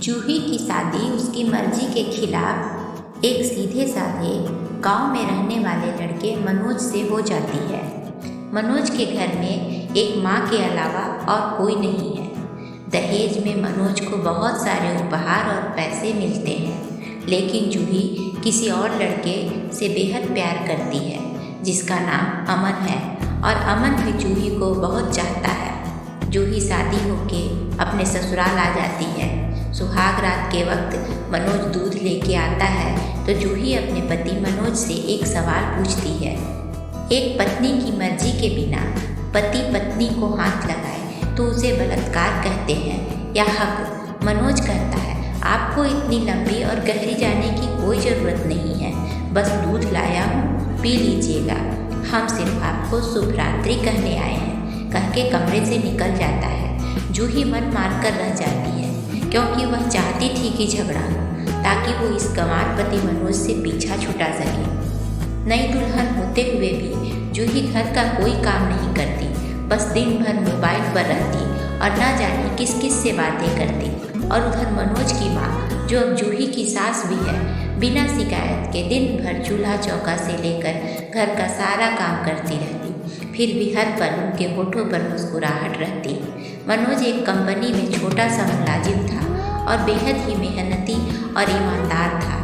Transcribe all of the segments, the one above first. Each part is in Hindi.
जूही की शादी उसकी मर्जी के खिलाफ एक सीधे साधे गांव में रहने वाले लड़के मनोज से हो जाती है। मनोज के घर में एक माँ के अलावा और कोई नहीं है। दहेज में मनोज को बहुत सारे उपहार और पैसे मिलते हैं, लेकिन जूही किसी और लड़के से बेहद प्यार करती है जिसका नाम अमन है, और अमन भी जूही को बहुत चाहता है। जूही शादी होके अपने ससुराल आ जाती है। सुहाग रात के वक्त मनोज दूध लेके आता है तो जूही अपने पति मनोज से एक सवाल पूछती है। एक पत्नी की मर्जी के बिना पति पत्नी को हाथ लगाए तो उसे बलात्कार कहते हैं या हक? मनोज कहता है, आपको इतनी लंबी और गहरी जाने की कोई ज़रूरत नहीं है, बस दूध लाया हूँ, पी लीजिएगा। हम सिर्फ आपको शुभ रात्रि कहने आए हैं, कह के कमरे से निकल जाता है। जूही मन मार कर रह जाती है क्योंकि वह चाहती थी कि झगड़ा हो ताकि वो इस गंवार पति मनोज से पीछा छुटा सके। नई दुल्हन होते हुए भी जूही घर का कोई काम नहीं करती, बस दिन भर मोबाइल पर रहती और ना जाने किस किस से बातें करती। और उधर मनोज की माँ, जो अब जूही की सास भी है, बिना शिकायत के दिन भर चूल्हा चौका से लेकर घर का सारा काम करती रहती। फिर भी हर पल उनके होठों पर मुस्कुराहट रहती। मनोज एक कंपनी में छोटा सा मुलाजिम था और बेहद ही मेहनती और ईमानदार था।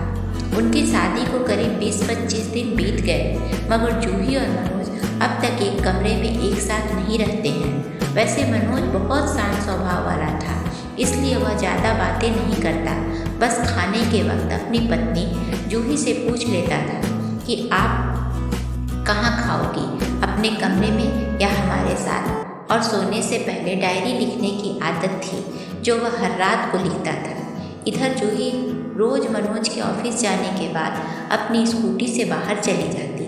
उनकी शादी को करीब 20-25 दिन बीत गए, मगर जूही और मनोज अब तक एक कमरे में एक साथ नहीं रहते हैं। वैसे मनोज बहुत शांत स्वभाव वाला था, इसलिए वह ज़्यादा बातें नहीं करता। बस खाने के वक्त अपनी पत्नी जूही से पूछ लेता था कि आप कहाँ खाओगी, अपने कमरे में या हमारे साथ? और सोने से पहले डायरी लिखने की आदत थी जो वह हर रात को लिखता था। इधर जूही रोज़ मनोज के ऑफिस जाने के बाद अपनी स्कूटी से बाहर चली जाती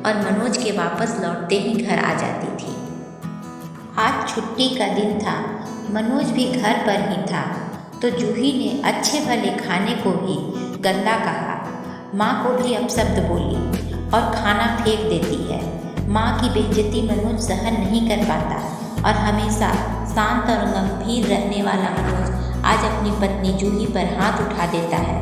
और मनोज के वापस लौटते ही घर आ जाती थी। आज छुट्टी का दिन था, मनोज भी घर पर ही था, तो जूही ने अच्छे भले खाने को भी गंदा कहा, माँ को भी अपशब्द बोली और खाना फेंक देती है। माँ की बेइज्जती मनोज सहन नहीं कर पाता और हमेशा शांत और गंभीर रहने वाला मनोज आज अपनी पत्नी जूही पर हाथ उठा देता है।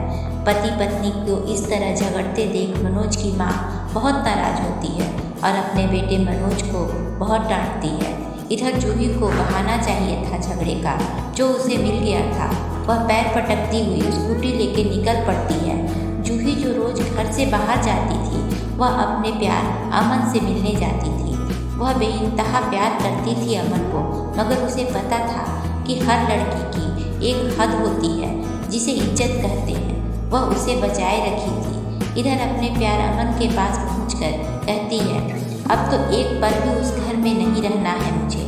पति पत्नी को इस तरह झगड़ते देख मनोज की माँ बहुत नाराज होती है और अपने बेटे मनोज को बहुत डांटती है। इधर जूही को बहाना चाहिए था झगड़े का, जो उसे मिल गया था। वह पैर पटकती हुई स्कूटी लेके निकल पड़ती है। जूही जो रोज़ घर से बाहर जाती थी, वह अपने प्यार अमन से मिलने जाती थी। वह बेइंतहा प्यार करती थी अमन को, मगर उसे पता था कि हर लड़की की एक हद होती है जिसे इज्जत कहते हैं। वह उसे बचाए रखी थी। इधर अपने प्यार अमन के पास पहुंचकर कहती है, अब तो एक पल भी उस घर में नहीं रहना है मुझे।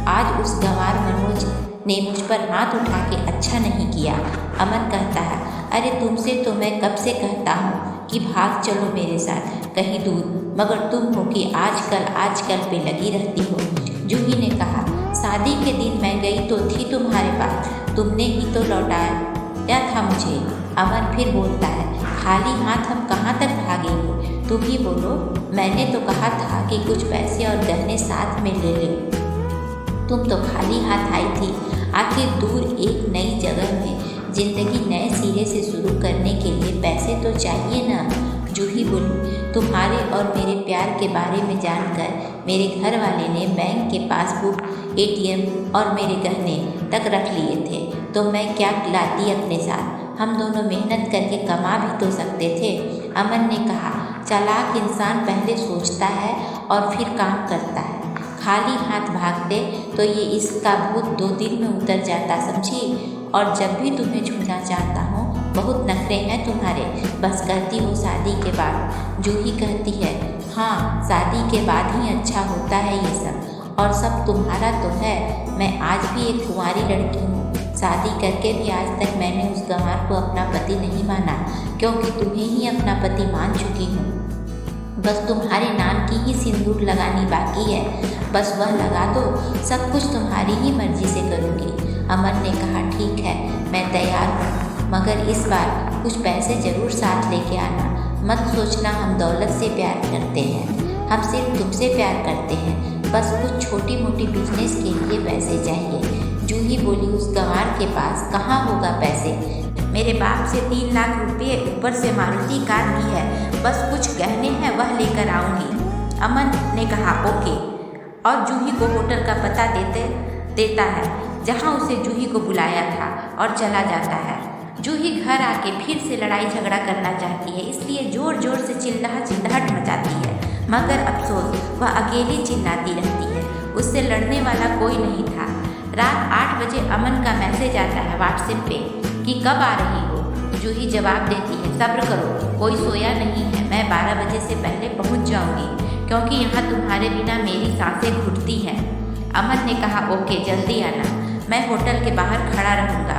आज उस गंवार मनोज ने मुझ पर हाथ उठा के अच्छा नहीं किया। अमन कहता है, अरे तुमसे तो मैं कब से कहता हूँ कि भाग चलो मेरे साथ कहीं दूर, मगर तुम हो कि आजकल पे लगी रहती हो। जूही ने कहा, शादी के दिन मैं गई तो थी तुम्हारे पास, तुमने ही तो लौटाया था मुझे। अमन फिर बोलता है, खाली हाथ हम कहाँ तक भागेंगे, तुम ही बोलो। मैंने तो कहा था कि कुछ पैसे और गहने साथ में ले ले, तुम तो खाली हाथ आई थी। आखिर दूर एक नई जगह में ज़िंदगी नए सिरे से शुरू करने के लिए पैसे तो चाहिए ना। जूही बोली, तुम्हारे और मेरे प्यार के बारे में जानकर मेरे घर वाले ने बैंक के पासबुक, ATM और मेरे गहने तक रख लिए थे, तो मैं क्या लाती अपने साथ? हम दोनों मेहनत करके कमा भी तो सकते थे। अमन ने कहा, चालाक इंसान पहले सोचता है और फिर काम करता है। खाली हाथ भागते तो ये इसका भूत 2 दिन में उतर जाता, समझी? और जब भी तुम्हें छूना चाहता हूँ, बहुत नखरे हैं तुम्हारे, बस करती हो शादी के बाद। जूही कहती है, हाँ, शादी के बाद ही अच्छा होता है ये सब, और सब तुम्हारा तो है। मैं आज भी एक कुंवारी लड़की हूँ, शादी करके भी आज तक मैंने उस गंवार को अपना पति नहीं माना, क्योंकि तुम्हें ही अपना पति मान चुकी हूँ। बस तुम्हारे नाम की ही सिंदूर लगानी बाकी है, बस वह लगा दो, सब कुछ तुम्हारी ही मर्जी से करूँगी। अमन ने कहा, ठीक है, मैं तैयार हूँ, मगर इस बार कुछ पैसे ज़रूर साथ लेके आना। मत सोचना हम दौलत से प्यार करते हैं, हम सिर्फ तुमसे प्यार करते हैं, बस कुछ छोटी मोटी बिजनेस के लिए पैसे चाहिए। जूही बोली, उस गंवार के पास कहाँ होगा पैसे? मेरे बाप से 3 लाख रुपये, ऊपर से मारुति कार भी है, बस कुछ गहने हैं वह लेकर आऊँगी। अमन ने कहा ओके, और जूही को होटल का पता देता है जहाँ उसे जूही को बुलाया था और चला जाता है। जूही घर आके फिर से लड़ाई झगड़ा करना चाहती है, इसलिए ज़ोर ज़ोर से चिल्लाहट मचाती है, मगर अफसोस वह अकेली चिल्लाती रहती है, उससे लड़ने वाला कोई नहीं था। रात 8 बजे अमन का मैसेज आता है व्हाट्सएप पे कि कब आ रही हो। जूही जवाब देती है, सब्र करो, कोई सोया नहीं है, मैं 12 बजे से पहले पहुंच जाऊंगी, क्योंकि यहाँ तुम्हारे बिना मेरी सांसें घुटती हैं। अमन ने कहा ओके, जल्दी आना, मैं होटल के बाहर खड़ा रहूँगा।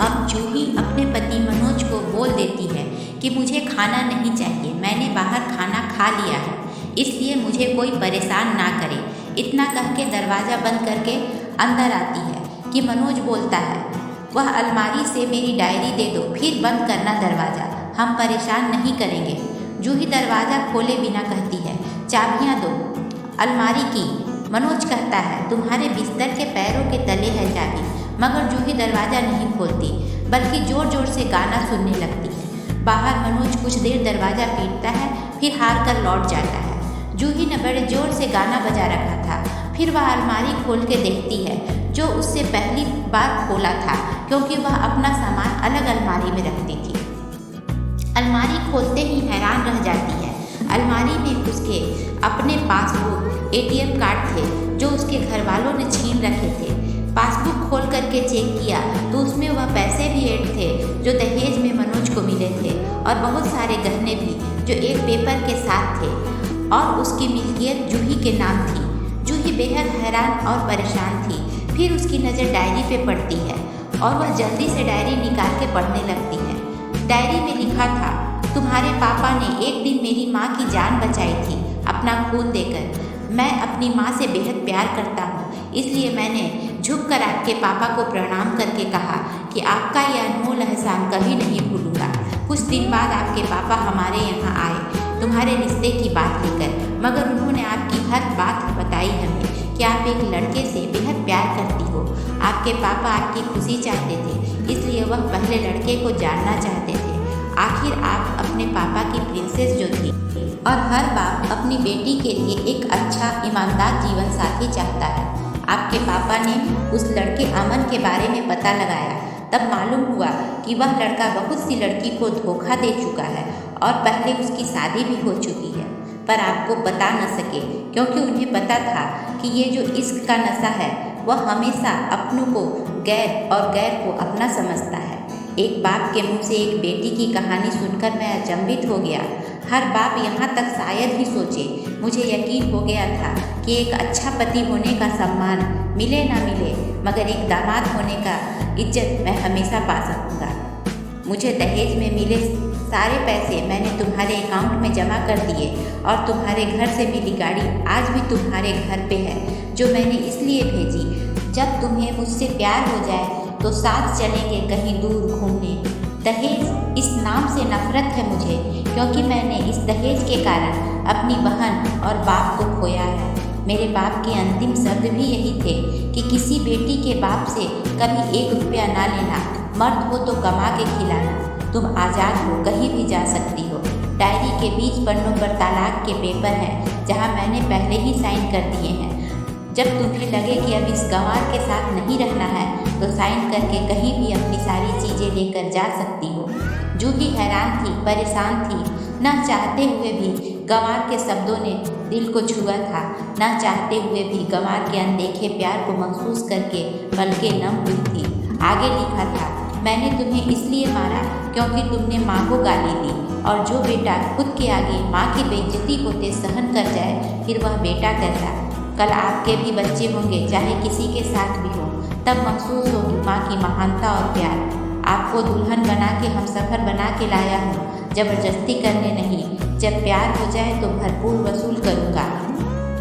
अब जूही अपने पति मनोज को बोल देती है कि मुझे खाना नहीं चाहिए, मैंने बाहर खाना खा लिया है, इसलिए मुझे कोई परेशान ना करे। इतना कह के दरवाज़ा बंद करके अंदर आती है कि मनोज बोलता है, वह अलमारी से मेरी डायरी दे दो, फिर बंद करना दरवाज़ा, हम परेशान नहीं करेंगे। जूही दरवाज़ा खोले बिना कहती है, चाबियाँ दो अलमारी की। मनोज कहता है, तुम्हारे बिस्तर के पैरों के तले है चाबी, मगर जूही दरवाज़ा नहीं खोलती, बल्कि ज़ोर ज़ोर से गाना सुनने लगती है। बाहर मनोज कुछ देर दरवाज़ा पीटता है, फिर हार कर लौट जाता है। जूही ने बड़े ज़ोर से गाना बजा रखा था, फिर वह अलमारी खोल के देखती है, जो उससे पहली बार खोला था, क्योंकि वह अपना सामान अलग अलमारी में रखती थी। अलमारी खोलते ही हैरान रह जाती है। अलमारी में उसके अपने पासबुक, ATM कार्ड थे, जो उसके घर वालों ने छीन रखे थे। पासबुक खोल करके चेक किया तो उसमें वह पैसे भी ऐड थे जो दहेज में मनोज को मिले थे, और बहुत सारे गहने भी जो एक पेपर के साथ थे, और उसकी मिल्कियत जूही के नाम थी। जूही बेहद हैरान और परेशान थी। फिर उसकी नज़र डायरी पे पड़ती है और वह जल्दी से डायरी निकाल के पढ़ने लगती है। डायरी में लिखा था, तुम्हारे पापा ने एक दिन मेरी माँ की जान बचाई थी अपना खून देकर। मैं अपनी माँ से बेहद प्यार करता हूँ, इसलिए मैंने झुककर आपके पापा को प्रणाम करके कहा कि आपका यह अनमोल एहसान कभी नहीं भूलूंगा। कुछ दिन बाद आपके पापा हमारे यहाँ आए तुम्हारे रिश्ते की बात लेकर, मगर उन्होंने आपकी हर बात बताई हमें कि आप एक लड़के से बेहद प्यार करती हो। आपके पापा आपकी खुशी चाहते थे, इसलिए वह पहले लड़के को जानना चाहते थे। आखिर आप अपने पापा की प्रिंसेस जो थी, और हर बाप अपनी बेटी के लिए एक अच्छा ईमानदार जीवन साथी चाहता है। आपके पापा ने उस लड़के अमन के बारे में पता लगाया, तब मालूम हुआ कि वह लड़का बहुत सी लड़की को धोखा दे चुका है और पहले उसकी शादी भी हो चुकी है, पर आपको बता न सके, क्योंकि उन्हें पता था कि ये जो इश्क का नशा है वह हमेशा अपनों को गैर और गैर को अपना समझता है। एक बाप के मुंह से एक बेटी की कहानी सुनकर मैं अचंभित हो गया। हर बाप यहाँ तक शायद ही सोचे। मुझे यकीन हो गया था कि एक अच्छा पति होने का सम्मान मिले ना मिले, मगर एक दामाद होने का इज्जत मैं हमेशा पा सकूँगा। मुझे दहेज में मिले सारे पैसे मैंने तुम्हारे अकाउंट में जमा कर दिए, और तुम्हारे घर से मिली गाड़ी आज भी तुम्हारे घर पे है, जो मैंने इसलिए भेजी, जब तुम्हें मुझसे प्यार हो जाए तो साथ चलेंगे कहीं दूर घूमने। दहेज इस नाम से नफरत है मुझे, क्योंकि मैंने इस दहेज के कारण अपनी बहन और बाप को खोया है। मेरे बाप के अंतिम शब्द भी यही थे कि किसी बेटी के बाप से कभी 1 रुपया ना लेना, मर्द हो तो कमा के खिलाना, तुम आज़ाद हो, कहीं भी जा सकती हो। डायरी के 20 पन्नों पर तलाक के पेपर हैं, जहां मैंने पहले ही साइन कर दिए हैं। जब तुम्हें लगे कि अब इस गंवार के साथ नहीं रहना है तो साइन करके कहीं भी अपनी सारी चीज़ें लेकर जा सकती हो। जूही हैरान थी, परेशान थी, न चाहते हुए भी गंवार के शब्दों ने दिल को छुआ था, न चाहते हुए भी गंवार के अनदेखे प्यार को महसूस करके पलकें नम हुई थी। आगे लिखा था, मैंने तुम्हें इसलिए मारा क्योंकि तुमने माँ को गाली दी, और जो बेटा खुद के आगे माँ की बेइज्जती होते सहन कर जाए, फिर वह बेटा कैसा। कल आपके भी बच्चे होंगे, चाहे किसी के साथ भी हो, तब महसूस होगी माँ की महानता और प्यार। आपको दुल्हन बना के हमसफ़र बना के लाया हूँ, ज़बरदस्ती करने नहीं। जब प्यार हो जाए तो भरपूर वसूल करूँगा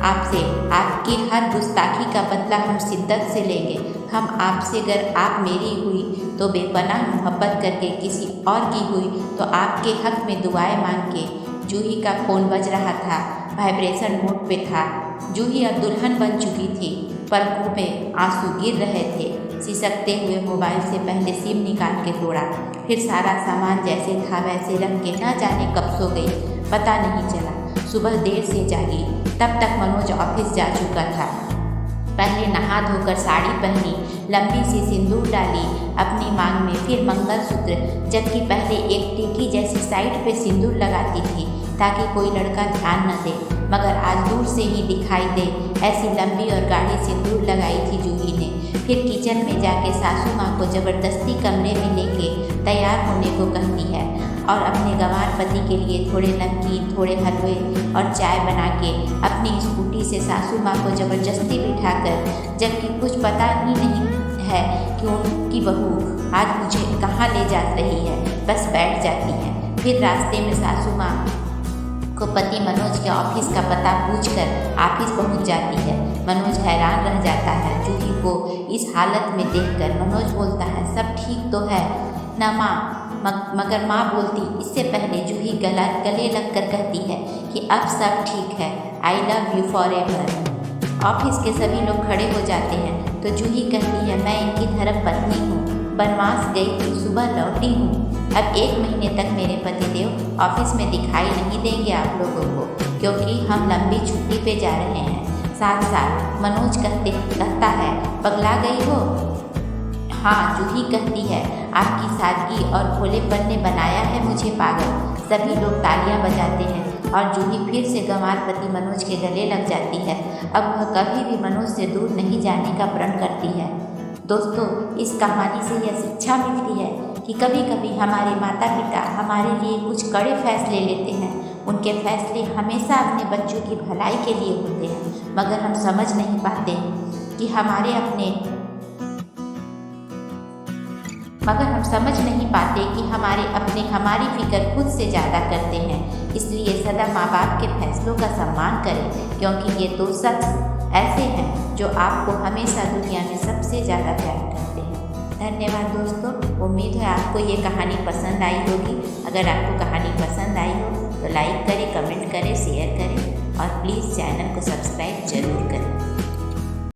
आपसे। आपकी हर गुस्ताखी का बदला हम शिद्दत से लेंगे। हम आपसे, अगर आप मेरी हुई तो बेपनाह मोहब्बत करके, किसी और की हुई तो आपके हक में दुआएं मांग के। जूही का फ़ोन बज रहा था, वाइब्रेशन मोड पे था। जूही अब दुल्हन बन चुकी थी, पलकों में आंसू गिर रहे थे। सिसकते हुए मोबाइल से पहले सिम निकाल के तोड़ा, फिर सारा सामान जैसे था वैसे रख के न जाने कब सो गई, पता नहीं चला। सुबह देर से जागी, तब तक मनोज ऑफिस जा चुका था। पहले नहा धोकर साड़ी पहनी, लंबी सी सिंदूर डाली अपनी मांग में, फिर मंगलसूत्र, जबकि पहले एक टिकी जैसी साइड पे सिंदूर लगाती थी ताकि कोई लड़का ध्यान न दे, मगर आज दूर से ही दिखाई दे ऐसी लंबी और गाढ़ी सिंदूर लगाई थी जूही ने। फिर किचन में जाके सासू माँ को ज़बरदस्ती कमरे में लेके तैयार होने को कहती है और अपने गंवार पति के लिए थोड़े नमकीन, थोड़े हलवे और चाय बना के अपनी स्कूटी से सासू माँ को ज़बरदस्ती बिठाकर, जबकि कुछ पता ही नहीं है कि उनकी बहू आज मुझे कहाँ ले जा रही है, बस बैठ जाती है। फिर रास्ते में सासू माँ को पति मनोज के ऑफिस का पता पूछकर ऑफिस पहुंच जाती है। मनोज हैरान रह जाता है जूही को इस हालत में देखकर। मनोज बोलता है, सब ठीक तो है ना माँ? मगर माँ बोलती इससे पहले जूही गले लगकर कहती है कि अब सब ठीक है, I love you for ever. Office के सभी लोग खड़े हो जाते हैं तो जूही कहती है, मैं इनकी धर्मपत्नी हूँ, बनवास गई थी, सुबह लौटी हूँ। अब 1 महीने तक मेरे पतिदेव ऑफिस में दिखाई नहीं देंगे आप लोगों को, क्योंकि हम लंबी छुट्टी पे जा रहे हैं। साथ साथ मनोज कहता है, पगला गई हो? हाँ, जूही कहती है, आपकी सादगी और भोलेपन ने बनाया है मुझे पागल। सभी लोग तालियां बजाते हैं और जूही फिर से गंवार पति मनोज के गले लग जाती है। अब वह कभी भी मनोज से दूर नहीं जाने का प्रण करती है। दोस्तों, इस कहानी से यह शिक्षा मिलती है कि कभी कभी हमारे माता पिता हमारे लिए कुछ कड़े फैसले लेते हैं। उनके फैसले हमेशा अपने बच्चों की भलाई के लिए होते हैं, मगर हम समझ नहीं पाते कि हमारी फिक्र खुद से ज़्यादा करते हैं। इसलिए सदा माँ बाप के फैसलों का सम्मान करें, क्योंकि ये 2 शख्स ऐसे हैं जो आपको हमेशा दुनिया में सबसे ज़्यादा प्यार करते हैं। धन्यवाद दोस्तों, उम्मीद है आपको ये कहानी पसंद आई होगी। अगर आपको कहानी पसंद आई हो तो लाइक करें, कमेंट करें, शेयर करें और प्लीज़ चैनल को सब्सक्राइब जरूर करें।